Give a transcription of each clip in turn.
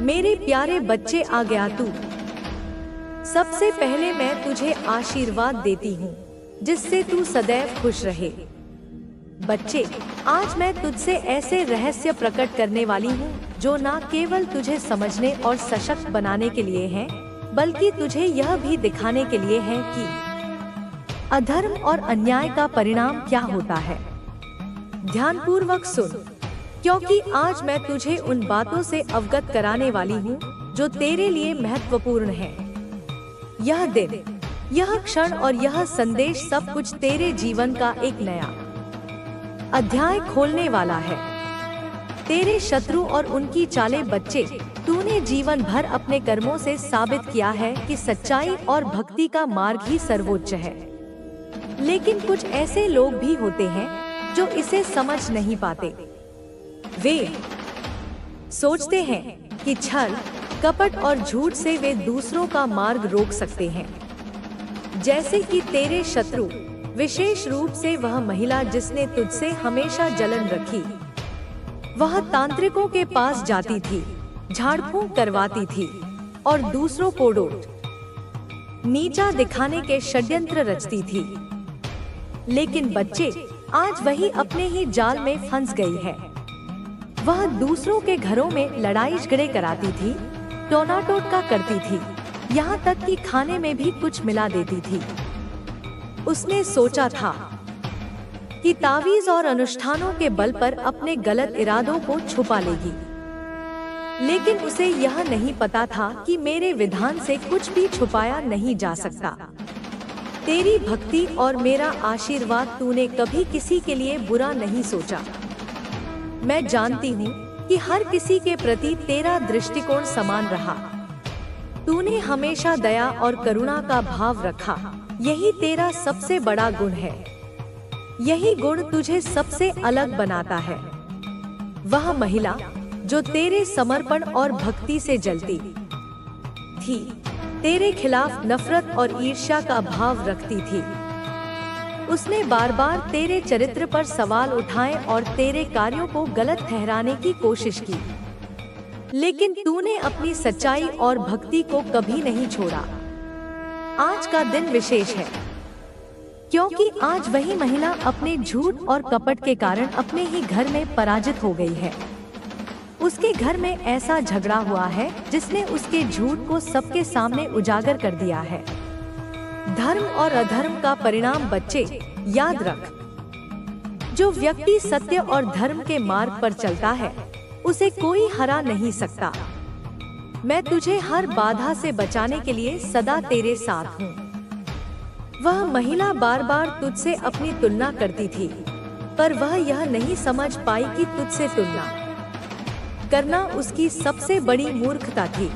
मेरे प्यारे बच्चे, आ गया तू। सबसे पहले मैं तुझे आशीर्वाद देती हूँ जिससे तू सदैव खुश रहे। बच्चे, आज मैं तुझसे ऐसे रहस्य प्रकट करने वाली हूँ जो न केवल तुझे समझने और सशक्त बनाने के लिए हैं, बल्कि तुझे यह भी दिखाने के लिए हैं कि अधर्म और अन्याय का परिणाम क्या होता है। ध्यानपूर्वक सुन, क्योंकि आज मैं तुझे उन बातों से अवगत कराने वाली हूँ जो तेरे लिए महत्वपूर्ण है। यह दिन, यह क्षण और यह संदेश सब कुछ तेरे जीवन का एक नया अध्याय खोलने वाला है। तेरे शत्रु और उनकी चालें। बच्चे, तूने जीवन भर अपने कर्मों से साबित किया है कि सच्चाई और भक्ति का मार्ग ही सर्वोच्च है। लेकिन कुछ ऐसे लोग भी होते हैं जो इसे समझ नहीं पाते। वे सोचते हैं कि छल, कपट और झूठ से वे दूसरों का मार्ग रोक सकते हैं। जैसे कि तेरे शत्रु, विशेष रूप से वह महिला जिसने तुझसे हमेशा जलन रखी। वह तांत्रिकों के पास जाती थी, झाड़ फूंक करवाती थी और दूसरों को नीचा दिखाने के षड्यंत्र रचती थी। लेकिन बच्चे, आज वही अपने ही जाल में फंस गई है। वह दूसरों के घरों में लड़ाई झगड़े कराती थी, टोना टोटका करती थी, यहाँ तक कि खाने में भी कुछ मिला देती थी। उसने सोचा था कि तावीज और अनुष्ठानों के बल पर अपने गलत इरादों को छुपा लेगी। लेकिन उसे यह नहीं पता था कि मेरे विधान से कुछ भी छुपाया नहीं जा सकता। तेरी भक्ति और मेरा आशीर्वाद, तूने कभी किसी के लिए बुरा नहीं सोचा। मैं जानती हूँ कि हर किसी के प्रति तेरा दृष्टिकोण समान रहा। तूने हमेशा दया और करुणा का भाव रखा। यही तेरा सबसे बड़ा गुण है। यही गुण तुझे सबसे अलग बनाता है। वह महिला जो तेरे समर्पण और भक्ति से जलती थी, तेरे खिलाफ नफरत और ईर्ष्या का भाव रखती थी। उसने बार बार तेरे चरित्र पर सवाल उठाए और तेरे कार्यों को गलत ठहराने की कोशिश की। लेकिन तूने अपनी सच्चाई और भक्ति को कभी नहीं छोड़ा। आज का दिन विशेष है क्योंकि आज वही महिला अपने झूठ और कपट के कारण अपने ही घर में पराजित हो गई है। उसके घर में ऐसा झगड़ा हुआ है जिसने उसके झूठ को सबके सामने उजागर कर दिया है। धर्म और अधर्म का परिणाम। बच्चे, याद रख, जो व्यक्ति सत्य और धर्म के मार्ग पर चलता है उसे कोई हरा नहीं सकता। मैं तुझे हर बाधा से बचाने के लिए सदा तेरे साथ हूँ। वह महिला बार बार तुझसे अपनी तुलना करती थी, पर वह यह नहीं समझ पाई कि तुझसे तुलना करना उसकी सबसे बड़ी मूर्खता थी।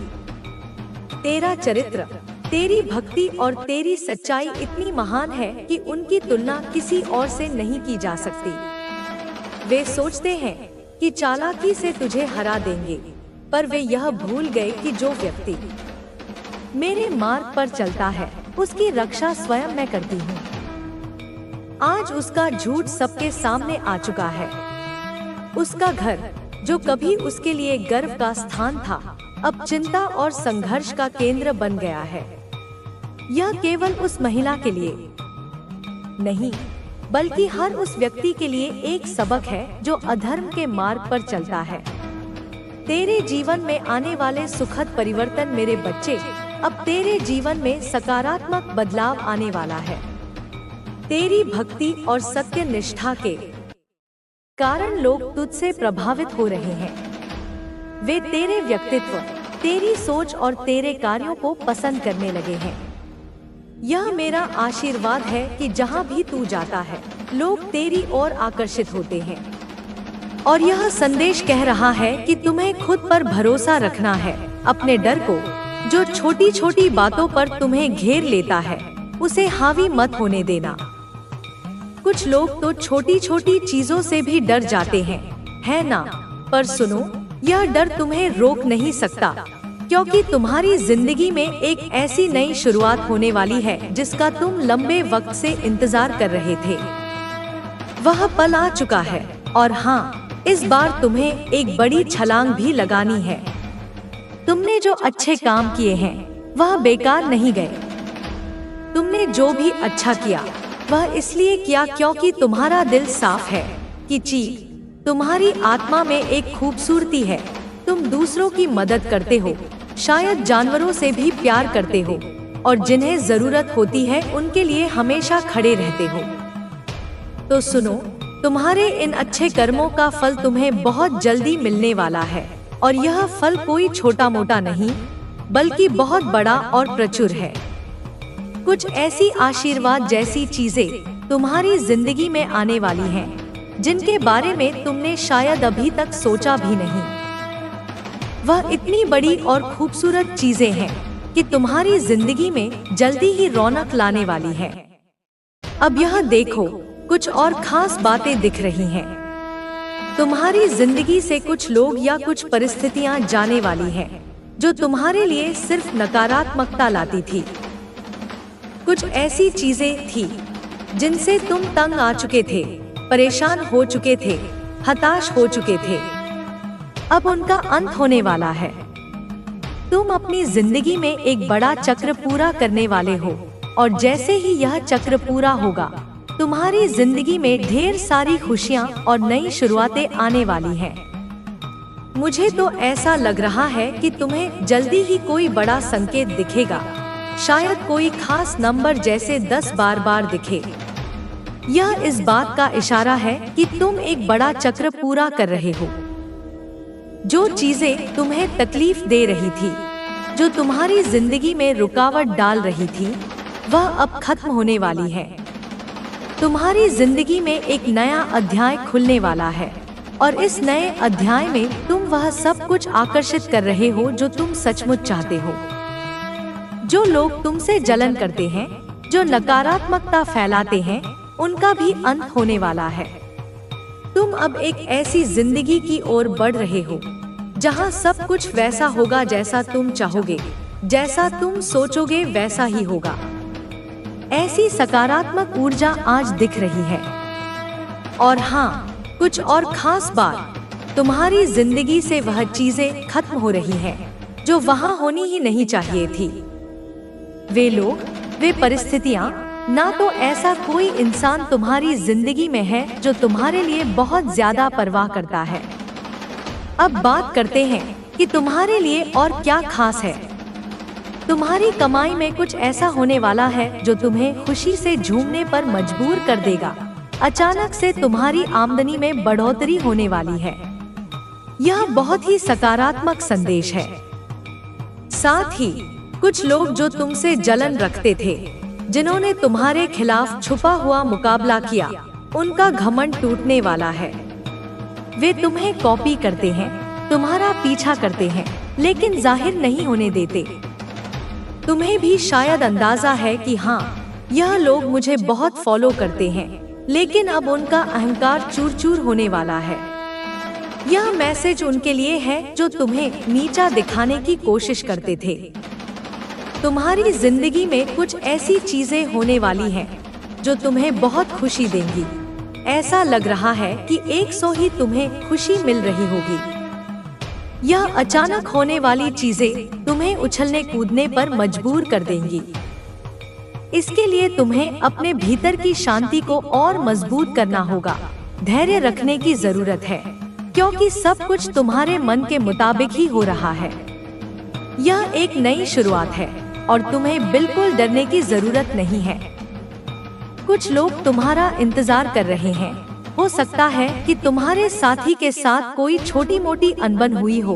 तेरा चरित्र, तेरी भक्ति और तेरी सच्चाई इतनी महान है कि उनकी तुलना किसी और से नहीं की जा सकती। वे सोचते हैं कि चालाकी से तुझे हरा देंगे, पर वे यह भूल गए कि जो व्यक्ति मेरे मार्ग पर चलता है उसकी रक्षा स्वयं मैं करती हूँ। आज उसका झूठ सबके सामने आ चुका है। उसका घर, जो कभी उसके लिए गर्व का स्थान था, अब चिंता और संघर्ष का केंद्र बन गया है। यह केवल उस महिला के लिए नहीं, बल्कि हर उस व्यक्ति के लिए एक सबक है जो अधर्म के मार्ग पर चलता है। तेरे जीवन में आने वाले सुखद परिवर्तन, मेरे बच्चे, अब तेरे जीवन में सकारात्मक बदलाव आने वाला है। तेरी भक्ति और सत्य निष्ठा के कारण लोग तुझसे प्रभावित हो रहे हैं। वे तेरे व्यक्तित्व, तेरी सोच और तेरे कार्यों को पसंद करने लगे हैं। यह मेरा आशीर्वाद है कि जहाँ भी तू जाता है लोग तेरी ओर आकर्षित होते हैं। और यह संदेश कह रहा है कि तुम्हें खुद पर भरोसा रखना है। अपने डर को, जो छोटी छोटी बातों पर तुम्हें घेर लेता है, उसे हावी मत होने देना। कुछ लोग तो छोटी छोटी चीजों से भी डर जाते हैं, है ना? पर सुनो, यह डर तुम्हें रोक नहीं सकता, क्योंकि तुम्हारी जिंदगी में एक ऐसी नई शुरुआत होने वाली है जिसका तुम लंबे वक्त से इंतजार कर रहे थे। वह पल आ चुका है और हाँ, इस बार तुम्हें एक बड़ी छलांग भी लगानी है। तुमने जो अच्छे काम किए हैं वह बेकार नहीं गए। तुमने जो भी अच्छा किया वह इसलिए किया क्योंकि तुम्हारा दिल साफ है कि तुम्हारी आत्मा में एक खूबसूरती है। तुम दूसरों की मदद करते हो, शायद जानवरों से भी प्यार करते हो और जिन्हें जरूरत होती है उनके लिए हमेशा खड़े रहते हो। तो सुनो, तुम्हारे इन अच्छे कर्मों का फल तुम्हें बहुत जल्दी मिलने वाला है और यह फल कोई छोटा मोटा नहीं बल्कि बहुत बड़ा और प्रचुर है। कुछ ऐसी आशीर्वाद जैसी चीजें तुम्हारी जिंदगी में आने वाली हैं जिनके बारे में तुमने शायद अभी तक सोचा भी नहीं। वह इतनी बड़ी और खूबसूरत चीजें हैं कि तुम्हारी जिंदगी में जल्दी ही रौनक लाने वाली है। अब यह देखो, कुछ और खास बातें दिख रही हैं। तुम्हारी जिंदगी से कुछ लोग या कुछ परिस्थितियां जाने वाली हैं जो तुम्हारे लिए सिर्फ नकारात्मकता लाती थी। कुछ ऐसी चीजें थी जिनसे तुम तंग आ चुके थे, परेशान हो चुके थे, हताश हो चुके थे। अब उनका अंत होने वाला है। तुम अपनी जिंदगी में एक बड़ा चक्र पूरा करने वाले हो और जैसे ही यह चक्र पूरा होगा तुम्हारी जिंदगी में ढेर सारी खुशियां और नई शुरुआतें आने वाली हैं। मुझे तो ऐसा लग रहा है कि तुम्हें जल्दी ही कोई बड़ा संकेत दिखेगा, शायद कोई खास नंबर जैसे 10 बार दिखे। यह इस बात का इशारा है कि तुम एक बड़ा चक्र पूरा कर रहे हो। जो चीजें तुम्हें तकलीफ दे रही थी, जो तुम्हारी जिंदगी में रुकावट डाल रही थी, वह अब खत्म होने वाली है। तुम्हारी जिंदगी में एक नया अध्याय खुलने वाला है और इस नए अध्याय में तुम वह सब कुछ आकर्षित कर रहे हो जो तुम सचमुच चाहते हो। जो लोग तुमसे जलन करते हैं, जो नकारात्मकता फैलाते हैं, उनका भी अंत होने वाला है। तुम अब एक ऐसी जिंदगी की ओर बढ़ रहे हो जहां सब कुछ वैसा होगा जैसा तुम चाहोगे, जैसा तुम सोचोगे वैसा ही होगा। ऐसी सकारात्मक ऊर्जा आज दिख रही है। और हाँ, कुछ और खास बात, तुम्हारी जिंदगी से वह चीजें खत्म हो रही हैं जो वहां होनी ही नहीं चाहिए थी। वे लोग, वे परिस्थितियां, ना तो ऐसा कोई इंसान तुम्हारी जिंदगी में है जो तुम्हारे लिए बहुत ज्यादा परवाह करता है। अब बात करते हैं कि तुम्हारे लिए और क्या खास है। तुम्हारी कमाई में कुछ ऐसा होने वाला है जो तुम्हें खुशी से झूमने पर मजबूर कर देगा। अचानक से तुम्हारी आमदनी में बढ़ोतरी होने वाली है। यह बहुत ही सकारात्मक संदेश है। साथ ही कुछ लोग जो तुमसे जलन रखते थे, जिन्होंने तुम्हारे खिलाफ छुपा हुआ मुकाबला किया, उनका घमंड टूटने वाला है। वे तुम्हें कॉपी करते हैं, तुम्हारा पीछा करते हैं, लेकिन जाहिर नहीं होने देते। तुम्हें भी शायद अंदाजा है कि हाँ, यह लोग मुझे बहुत फॉलो करते हैं, लेकिन अब उनका अहंकार चूर चूर होने वाला है। यह मैसेज उनके लिए है जो तुम्हें नीचा दिखाने की कोशिश करते थे। तुम्हारी जिंदगी में कुछ ऐसी चीजें होने वाली हैं जो तुम्हें बहुत खुशी देंगी। ऐसा लग रहा है कि 100 ही तुम्हें खुशी मिल रही होगी। यह अचानक होने वाली चीजें तुम्हें उछलने कूदने पर मजबूर कर देंगी। इसके लिए तुम्हें अपने भीतर की शांति को और मजबूत करना होगा। धैर्य रखने की जरूरत है, क्योंकि सब कुछ तुम्हारे मन के मुताबिक ही हो रहा है। यह एक नई शुरुआत है और तुम्हें बिल्कुल डरने की जरूरत नहीं है। कुछ लोग तुम्हारा इंतजार कर रहे हैं। हो सकता है कि तुम्हारे साथी के साथ कोई छोटी मोटी अनबन हुई हो।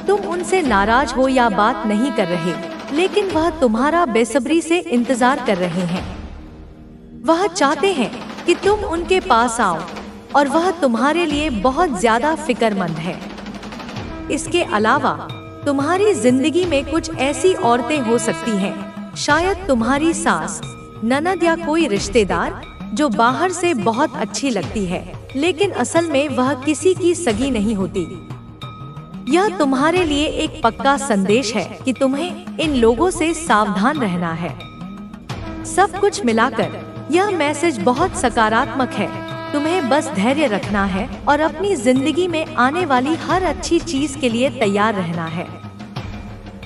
तुम उनसे नाराज हो या बात नहीं कर रहे, लेकिन वह तुम्हारा बेसब्री से इंतजार कर रहे हैं। वह चाहते हैं कि तुम उनके पास आओ और वह तुम्हारे लिए बहुत ज्यादा फिक्रमंद है। इसके अलावा तुम्हारी जिंदगी में कुछ ऐसी औरतें हो सकती हैं, शायद तुम्हारी सास, ननद या कोई रिश्तेदार, जो बाहर से बहुत अच्छी लगती है, लेकिन असल में वह किसी की सगी नहीं होती। यह तुम्हारे लिए एक पक्का संदेश है कि तुम्हें इन लोगों से सावधान रहना है। सब कुछ मिलाकर यह मैसेज बहुत सकारात्मक है। तुम्हें बस धैर्य रखना है और अपनी जिंदगी में आने वाली हर अच्छी चीज के लिए तैयार रहना है।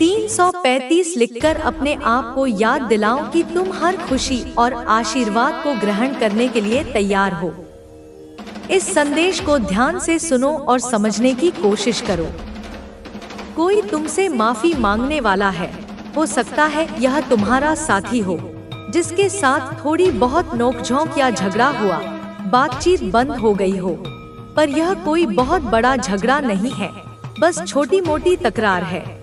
335 लिखकर अपने आप को याद दिलाओ कि तुम हर खुशी और आशीर्वाद को ग्रहण करने के लिए तैयार हो। इस संदेश को ध्यान से सुनो और समझने की कोशिश करो। कोई तुमसे माफी मांगने वाला है। हो सकता है यह तुम्हारा साथी हो, जिसके साथ थोड़ी बहुत नोकझोंक या झगड़ा हुआ, बातचीत बंद हो गई हो। पर यह कोई बहुत बड़ा झगड़ा नहीं है, बस छोटी मोटी तकरार है।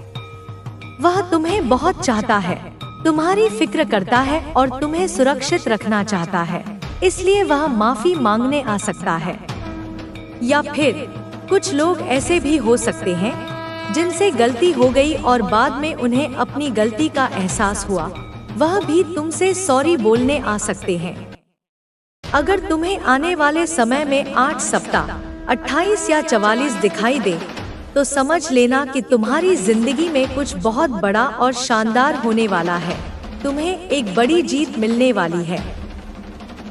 वह तुम्हें बहुत चाहता है, तुम्हारी फिक्र करता है और तुम्हें सुरक्षित रखना चाहता है, इसलिए वह माफी मांगने आ सकता है। या फिर कुछ लोग ऐसे भी हो सकते हैं जिनसे गलती हो गई और बाद में उन्हें अपनी गलती का एहसास हुआ, वह भी तुमसे सॉरी बोलने आ सकते हैं। अगर तुम्हें आने वाले समय में 8 सप्ताह 28 या 44 दिखाई दे, तो समझ लेना कि तुम्हारी जिंदगी में कुछ बहुत बड़ा और शानदार होने वाला है। तुम्हें एक बड़ी जीत मिलने वाली है।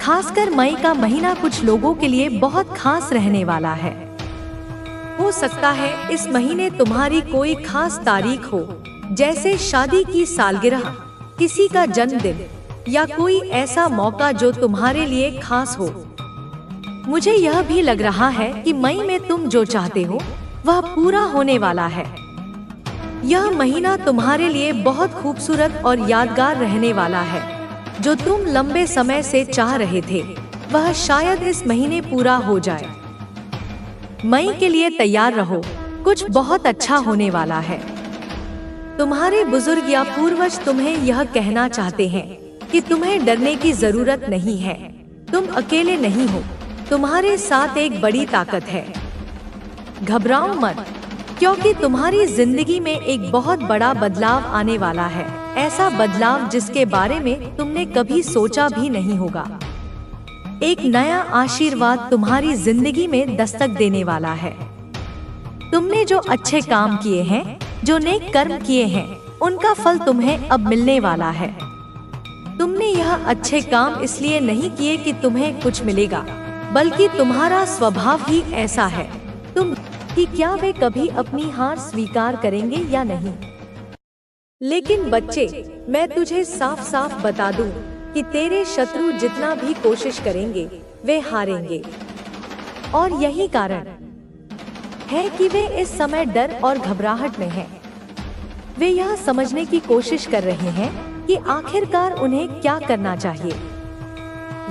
खासकर मई का महीना कुछ लोगों के लिए बहुत खास रहने वाला है। हो सकता है इस महीने तुम्हारी कोई खास तारीख हो, जैसे शादी की सालगिरह, किसी का जन्मदिन या कोई ऐसा मौका जो तुम्हारे लिए खास हो। मुझे यह भी लग रहा है कि मई में तुम जो चाहते हो वह पूरा होने वाला है। यह महीना तुम्हारे लिए बहुत खूबसूरत और यादगार रहने वाला है। जो तुम लंबे समय से चाह रहे थे, वह शायद इस महीने पूरा हो जाए। मई के लिए तैयार रहो, कुछ बहुत अच्छा होने वाला है। तुम्हारे बुजुर्ग या पूर्वज तुम्हें यह कहना चाहते हैं कि तुम्हें डरने की जरूरत नहीं है। तुम अकेले नहीं हो, तुम्हारे साथ एक बड़ी ताकत है। घबराओ मत, क्योंकि तुम्हारी जिंदगी में एक बहुत बड़ा बदलाव आने वाला है। ऐसा बदलाव जिसके बारे में तुमने कभी सोचा भी नहीं होगा। एक नया आशीर्वाद तुम्हारी जिंदगी में दस्तक देने वाला है। तुमने जो अच्छे काम किए हैं, जो नेक कर्म किए हैं, उनका फल तुम्हें अब मिलने वाला है। तुमने यह अच्छे काम इसलिए नहीं किए कि तुम्हें कुछ मिलेगा, बल्कि तुम्हारा स्वभाव ही ऐसा है। तुम कि क्या वे कभी अपनी हार स्वीकार करेंगे या नहीं। लेकिन बच्चे, मैं तुझे साफ साफ बता दूं कि तेरे शत्रु जितना भी कोशिश करेंगे, वे हारेंगे। और यही कारण है कि वे इस समय डर और घबराहट में हैं। वे यह समझने की कोशिश कर रहे हैं कि आखिरकार उन्हें क्या करना चाहिए।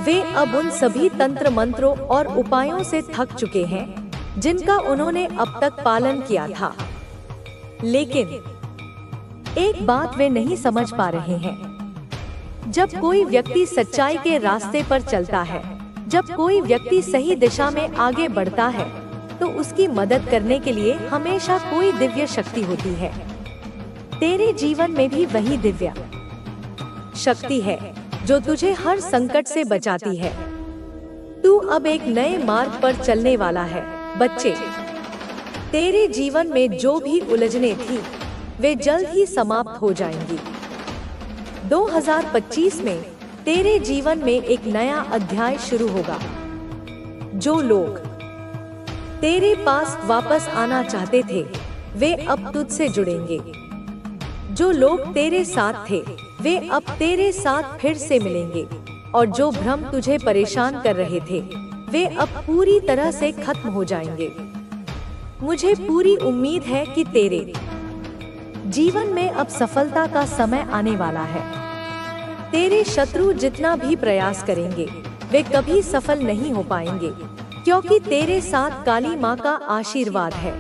वे अब उन सभी तंत्र मंत्रों और उपायों से थक चुके हैं जिनका उन्होंने अब तक पालन किया था। लेकिन एक बात वे नहीं समझ पा रहे हैं। जब कोई व्यक्ति सच्चाई के रास्ते पर चलता है, जब कोई व्यक्ति सही दिशा में आगे बढ़ता है, तो उसकी मदद करने के लिए हमेशा कोई दिव्य शक्ति होती है। तेरे जीवन में भी वही दिव्य शक्ति है जो तुझे हर संकट से बचाती है। तू अब एक नए मार्ग पर चलने वाला है। बच्चे, तेरे जीवन में जो भी उलझने थी, वे जल्द ही समाप्त हो जाएंगी। 2025 में तेरे जीवन में एक नया अध्याय शुरू होगा। जो लोग तेरे पास वापस आना चाहते थे, वे अब तुझसे जुड़ेंगे। जो लोग तेरे साथ थे, वे अब तेरे साथ फिर से मिलेंगे। और जो भ्रम तुझे परेशान कर रहे थे, वे अब पूरी तरह से खत्म हो जाएंगे। मुझे पूरी उम्मीद है कि तेरे जीवन में अब सफलता का समय आने वाला है। तेरे शत्रु जितना भी प्रयास करेंगे, वे कभी सफल नहीं हो पाएंगे, क्योंकि तेरे साथ काली माँ का आशीर्वाद है।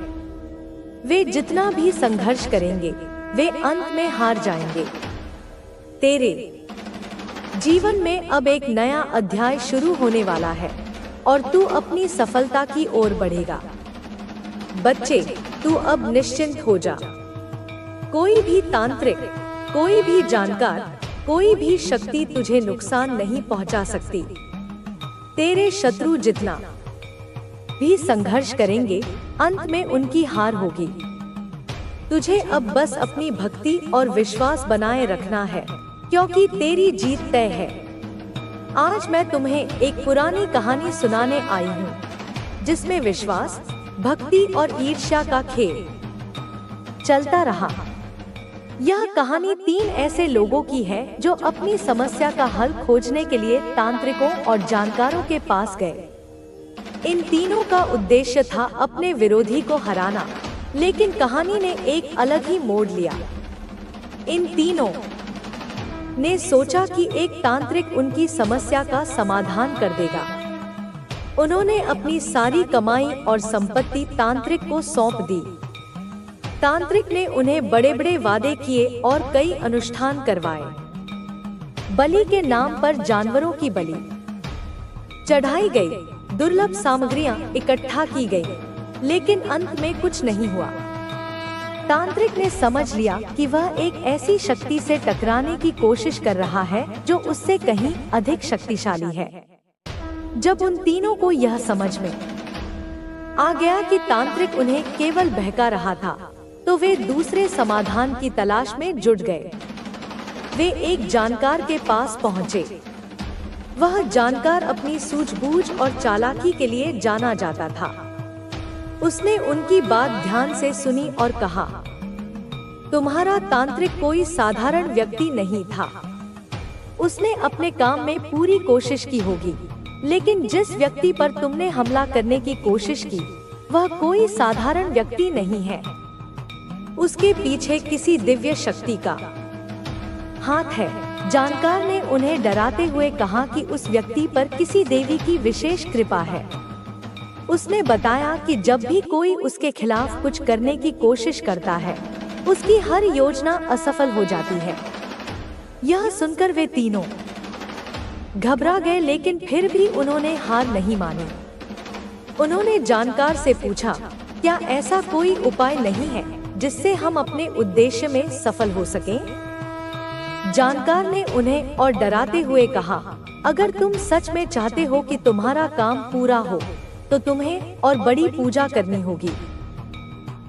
वे जितना भी संघर्ष करेंगे, वे अंत में हार जाएंगे। तेरे जीवन में अब एक नया अध्याय शुरू होने वाला है और तू अपनी सफलता की ओर बढ़ेगा। बच्चे, तू अब निश्चिंत हो जा। कोई भी तांत्रिक, कोई भी जानकार, कोई भी शक्ति तुझे नुकसान नहीं पहुंचा सकती। तेरे शत्रु जितना भी संघर्ष करेंगे, अंत में उनकी हार होगी। तुझे अब बस अपनी भक्ति और विश्वास बनाए रखना है, क्योंकि तेरी जीत तय है। आज मैं तुम्हें एक पुरानी कहानी सुनाने आई हूँ, जिसमें विश्वास, भक्ति और ईर्ष्या का खेल चलता रहा। यह कहानी 3 ऐसे लोगों की है जो अपनी समस्या का हल खोजने के लिए तांत्रिकों और जानकारों के पास गए। इन तीनों का उद्देश्य था अपने विरोधी को हराना, लेकिन कहानी ने एक अलग ही मोड़ लिया। इन तीनों ने सोचा कि एक तांत्रिक उनकी समस्या का समाधान कर देगा। उन्होंने अपनी सारी कमाई और संपत्ति तांत्रिक को सौंप दी। तांत्रिक ने उन्हें बड़े बड़े वादे किए और कई अनुष्ठान करवाए। बलि के नाम पर जानवरों की बलि चढ़ाई गई, दुर्लभ सामग्रियां इकट्ठा की गई, लेकिन अंत में कुछ नहीं हुआ। तांत्रिक ने समझ लिया कि वह एक ऐसी शक्ति से टकराने की कोशिश कर रहा है जो उससे कहीं अधिक शक्तिशाली है। जब उन तीनों को यह समझ में आ गया कि तांत्रिक उन्हें केवल बहका रहा था, तो वे दूसरे समाधान की तलाश में जुट गए। वे एक जानकार के पास पहुंचे। वह जानकार अपनी सूझबूझ और चालाकी के लिए जाना जाता था। उसने उनकी बात ध्यान से सुनी और कहा, तुम्हारा तांत्रिक कोई साधारण व्यक्ति नहीं था। उसने अपने काम में पूरी कोशिश की होगी, लेकिन जिस व्यक्ति पर तुमने हमला करने की कोशिश की, वह कोई साधारण व्यक्ति नहीं है। उसके पीछे किसी दिव्य शक्ति का हाथ है। जानकार ने उन्हें डराते हुए कहा कि उस व्यक्ति पर किसी देवी की विशेष कृपा है। उसने बताया कि जब भी कोई उसके खिलाफ कुछ करने की कोशिश करता है, उसकी हर योजना असफल हो जाती है। यह सुनकर वे तीनों घबरा गए, लेकिन फिर भी उन्होंने हार नहीं मानी। उन्होंने जानकार से पूछा, क्या ऐसा कोई उपाय नहीं है जिससे हम अपने उद्देश्य में सफल हो सकें? जानकार ने उन्हें और डराते हुए कहा, अगर तुम सच में चाहते हो कि तुम्हारा काम पूरा हो, तो तुम्हें और बड़ी पूजा करनी होगी।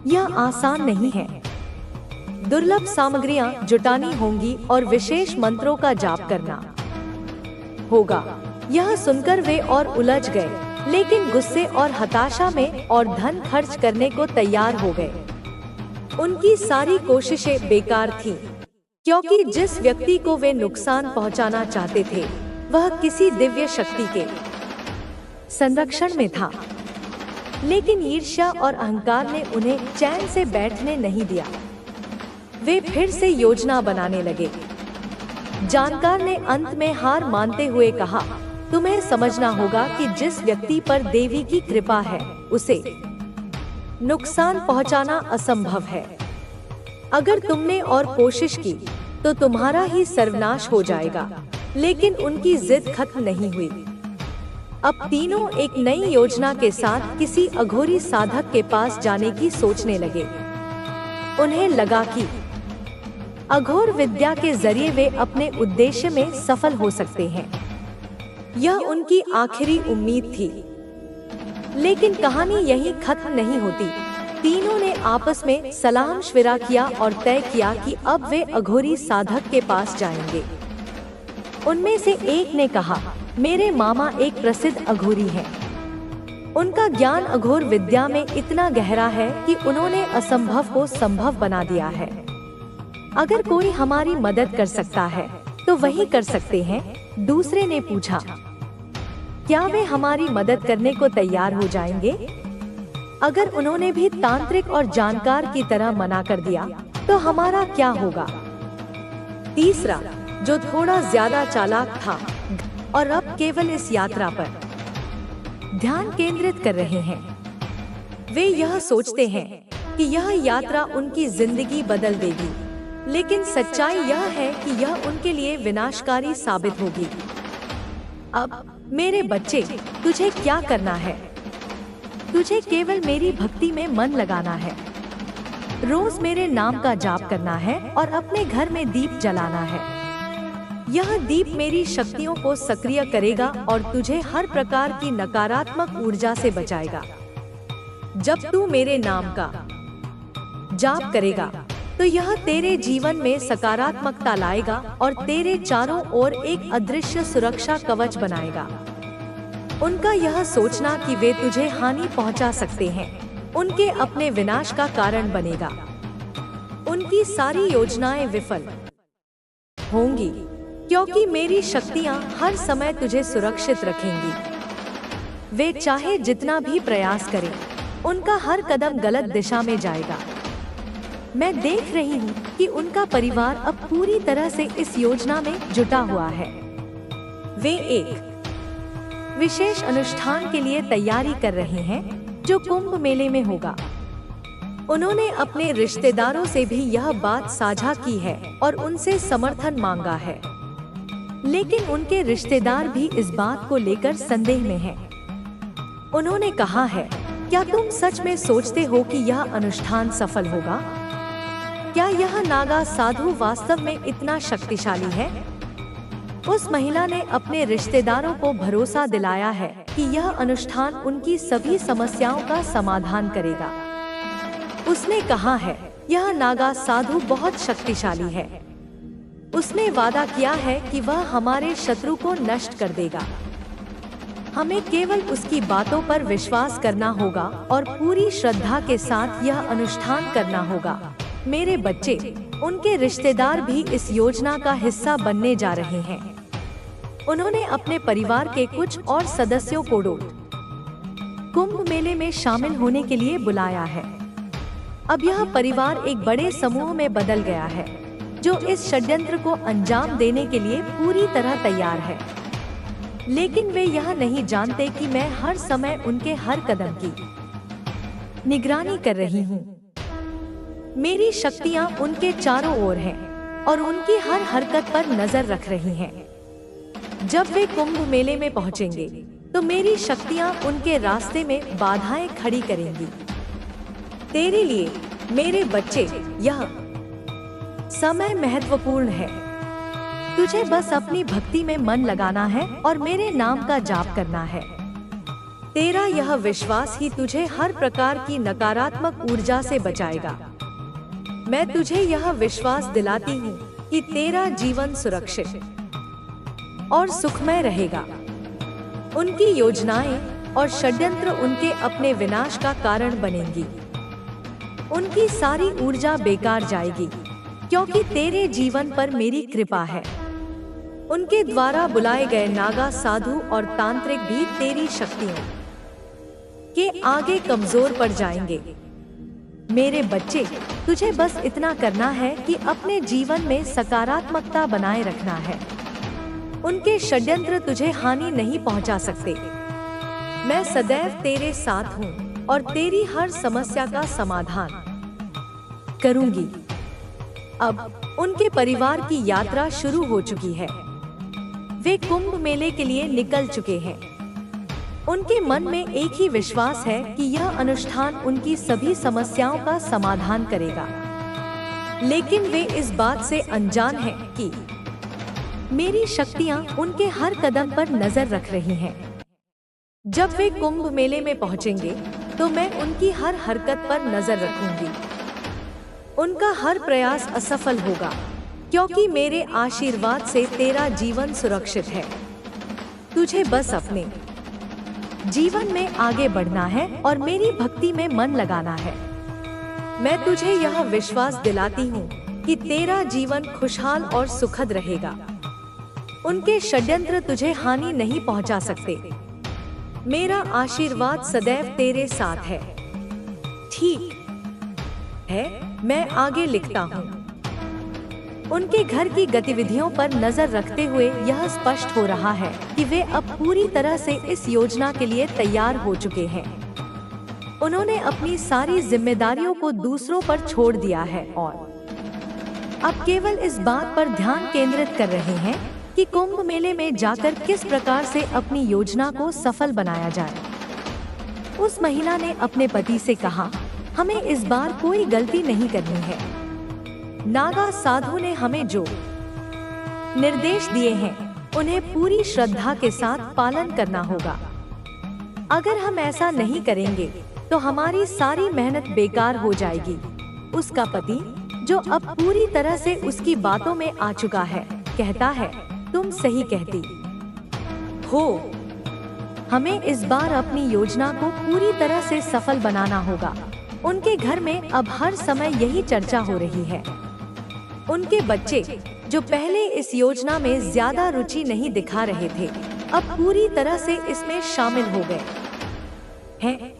यह आसान नहीं है। दुर्लभ सामग्रियां जुटानी होंगी और विशेष मंत्रों का जाप करना होगा। यह सुनकर वे और उलझ गए, लेकिन गुस्से और हताशा में और धन खर्च करने को तैयार हो गए। उनकी सारी कोशिशें बेकार थीं, क्योंकि जिस व्यक्ति को वे नुकसान पहुंचाना चाहते थे, वह किसी दिव्य शक्ति के संरक्षण में था। लेकिन ईर्ष्या और अहंकार ने उन्हें चैन से बैठने नहीं दिया। वे फिर से योजना बनाने लगे। जानकार ने अंत में हार मानते हुए कहा, तुम्हें समझना होगा कि जिस व्यक्ति पर देवी की कृपा है, उसे नुकसान पहुंचाना असंभव है। अगर तुमने और कोशिश की, तो तुम्हारा ही सर्वनाश हो जाएगा। लेकिन उनकी जिद खत्म नहीं हुई। अब तीनों एक नई योजना के साथ किसी अघोरी साधक के पास जाने की सोचने लगे। उन्हें लगा कि अघोर विद्या के जरिए वे अपने उद्देश्य में सफल हो सकते हैं। यह उनकी आखिरी उम्मीद थी। लेकिन कहानी यहीं खत्म नहीं होती। तीनों ने आपस में सलाह मशविरा किया और तय किया कि अब वे अघोरी साधक के पास जाएंगे। उनमें से एक ने कहा, मेरे मामा एक प्रसिद्ध अघोरी हैं। उनका ज्ञान अघोर विद्या में इतना गहरा है कि उन्होंने असंभव को संभव बना दिया है। अगर कोई हमारी मदद कर सकता है, तो वही कर सकते हैं। दूसरे ने पूछा, क्या वे हमारी मदद करने को तैयार हो जाएंगे? अगर उन्होंने भी तांत्रिक और जानकार की तरह मना कर दिया, तो हमारा क्या होगा? तीसरा, जो थोड़ा ज्यादा चालाक था और अब केवल इस यात्रा पर ध्यान केंद्रित कर रहे हैं। वे यह सोचते हैं कि यह यात्रा उनकी जिंदगी बदल देगी, लेकिन सच्चाई यह है कि यह उनके लिए विनाशकारी साबित होगी। अब मेरे बच्चे, तुझे क्या करना है? तुझे केवल मेरी भक्ति में मन लगाना है। रोज मेरे नाम का जाप करना है और अपने घर में दीप जलाना है। यह दीप मेरी शक्तियों को सक्रिय करेगा और तुझे हर प्रकार की नकारात्मक ऊर्जा से बचाएगा। जब तू मेरे नाम का जाप करेगा, तो यह तेरे जीवन में सकारात्मकता लाएगा और तेरे चारों ओर एक अदृश्य सुरक्षा कवच बनाएगा। उनका यह सोचना कि वे तुझे हानि पहुंचा सकते हैं, उनके अपने विनाश का कारण बनेगा। उनकी सारी योजनाएं विफल होंगी, क्योंकि मेरी शक्तियां हर समय तुझे सुरक्षित रखेंगी। वे चाहे जितना भी प्रयास करें, उनका हर कदम गलत दिशा में जाएगा। मैं देख रही हूँ कि उनका परिवार अब पूरी तरह से इस योजना में जुटा हुआ है। वे एक विशेष अनुष्ठान के लिए तैयारी कर रहे हैं जो कुंभ मेले में होगा। उन्होंने अपने रिश्तेदारों से भी यह बात साझा की है और उनसे समर्थन मांगा है, लेकिन उनके रिश्तेदार भी इस बात को लेकर संदेह में हैं। उन्होंने कहा है, क्या तुम सच में सोचते हो कि यह अनुष्ठान सफल होगा? क्या यह नागा साधु वास्तव में इतना शक्तिशाली है? उस महिला ने अपने रिश्तेदारों को भरोसा दिलाया है कि यह अनुष्ठान उनकी सभी समस्याओं का समाधान करेगा। उसने कहा है, यह नागा साधु बहुत शक्तिशाली है। उसने वादा किया है कि वह हमारे शत्रु को नष्ट कर देगा। हमें केवल उसकी बातों पर विश्वास करना होगा और पूरी श्रद्धा के साथ यह अनुष्ठान करना होगा। मेरे बच्चे, उनके रिश्तेदार भी इस योजना का हिस्सा बनने जा रहे हैं। उन्होंने अपने परिवार के कुछ और सदस्यों को कुंभ मेले में शामिल होने के लिए बुलाया है। अब यह परिवार एक बड़े समूह में बदल गया है, जो इस षड्यंत्र को अंजाम देने के लिए पूरी तरह तैयार है। लेकिन वे यह नहीं जानते कि मैं हर समय उनके हर कदम की निगरानी कर रही हूँ। मेरी शक्तियाँ उनके चारों ओर हैं और उनकी हर हरकत पर नजर रख रही हैं। जब वे कुंभ मेले में पहुँचेंगे, तो मेरी शक्तियाँ उनके रास्ते में बाधाएं खड़ी करेंगी। तेरे लिए मेरे बच्चे, यह समय महत्वपूर्ण है। तुझे बस अपनी भक्ति में मन लगाना है और मेरे नाम का जाप करना है। तेरा यह विश्वास ही तुझे हर प्रकार की नकारात्मक ऊर्जा से बचाएगा। मैं तुझे यह विश्वास दिलाती हूँ कि तेरा जीवन सुरक्षित और सुखमय रहेगा। उनकी योजनाएं और षड्यंत्र उनके अपने विनाश का कारण बनेंगी। उनकी सारी ऊर्जा बेकार जाएगी, क्योंकि तेरे जीवन पर मेरी कृपा है। उनके द्वारा बुलाए गए नागा साधु और तांत्रिक भी तेरी शक्तियों के आगे कमजोर पड़ जाएंगे। मेरे बच्चे, तुझे बस इतना करना है कि अपने जीवन में सकारात्मकता बनाए रखना है। उनके षड्यंत्र तुझे हानि नहीं पहुंचा सकते। मैं सदैव तेरे साथ हूँ और तेरी हर समस्या का समाधान करूंगी। अब उनके परिवार की यात्रा शुरू हो चुकी है। वे कुंभ मेले के लिए निकल चुके हैं। उनके मन में एक ही विश्वास है कि यह अनुष्ठान उनकी सभी समस्याओं का समाधान करेगा। लेकिन वे इस बात से अनजान हैं कि मेरी शक्तियां उनके हर कदम पर नजर रख रही हैं। जब वे कुंभ मेले में पहुंचेंगे, तो मैं उनकी हर हरकत पर नजर रखूंगी। उनका हर प्रयास असफल होगा, क्योंकि मेरे आशीर्वाद से तेरा जीवन सुरक्षित है। तुझे बस अपने जीवन में आगे बढ़ना है और मेरी भक्ति में मन लगाना है। मैं तुझे यह विश्वास दिलाती हूँ कि तेरा जीवन खुशहाल और सुखद रहेगा। उनके षड्यंत्र तुझे हानि नहीं पहुँचा सकते। मेरा आशीर्वाद सदैव तेरे साथ है। ठीक है, मैं आगे लिखता हूँ। उनके घर की गतिविधियों पर नजर रखते हुए यह स्पष्ट हो रहा है कि वे अब पूरी तरह से इस योजना के लिए तैयार हो चुके हैं। उन्होंने अपनी सारी जिम्मेदारियों को दूसरों पर छोड़ दिया है और अब केवल इस बात पर ध्यान केंद्रित कर रहे हैं कि कुंभ मेले में जाकर किस प्रकार से अपनी योजना को सफल बनाया जाए। उस महिला ने अपने पति से कहा, हमें इस बार कोई गलती नहीं करनी है। नागा साधु ने हमें जो निर्देश दिए हैं, उन्हें पूरी श्रद्धा के साथ पालन करना होगा। अगर हम ऐसा नहीं करेंगे, तो हमारी सारी मेहनत बेकार हो जाएगी। उसका पति, जो अब पूरी तरह से उसकी बातों में आ चुका है, कहता है, तुम सही कहती हो। हमें इस बार अपनी योजना को पूरी तरह से सफल बनाना होगा। उनके घर में अब हर समय यही चर्चा हो रही है। उनके बच्चे, जो पहले इस योजना में ज्यादा रुचि नहीं दिखा रहे थे, अब पूरी तरह से इसमें शामिल हो गए हैं।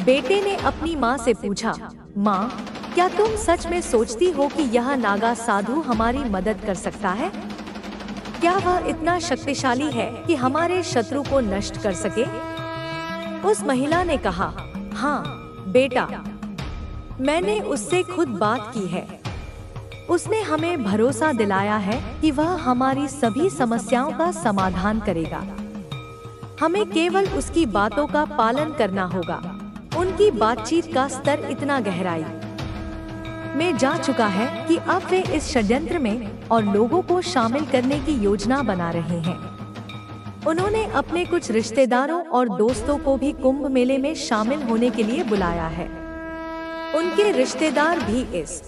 बेटे ने अपनी माँ से पूछा, माँ, क्या तुम सच में सोचती हो कि यह नागा साधु हमारी मदद कर सकता है? क्या वह इतना शक्तिशाली है कि हमारे शत्रु को नष्ट कर सके? उस महिला ने कहा, हाँ बेटा, मैंने उससे खुद बात की है। उसने हमें भरोसा दिलाया है कि वह हमारी सभी समस्याओं का समाधान करेगा। हमें केवल उसकी बातों का पालन करना होगा। उनकी बातचीत का स्तर इतना गहराई में जा चुका है कि अब वे इस षड्यंत्र में और लोगों को शामिल करने की योजना बना रहे हैं। उन्होंने अपने कुछ रिश्तेदारों और दोस्तों को भी कुंभ मेले में शामिल होने के लिए बुलाया है। उनके रिश्तेदार भी इस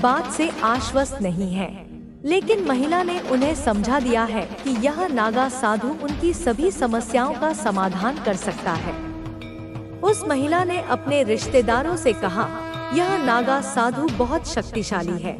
बात से आश्वस्त नहीं हैं, लेकिन महिला ने उन्हें समझा दिया है कि यह नागा साधु उनकी सभी समस्याओं का समाधान कर सकता है। उस महिला ने अपने रिश्तेदारों से कहा, यह नागा साधु बहुत शक्तिशाली है।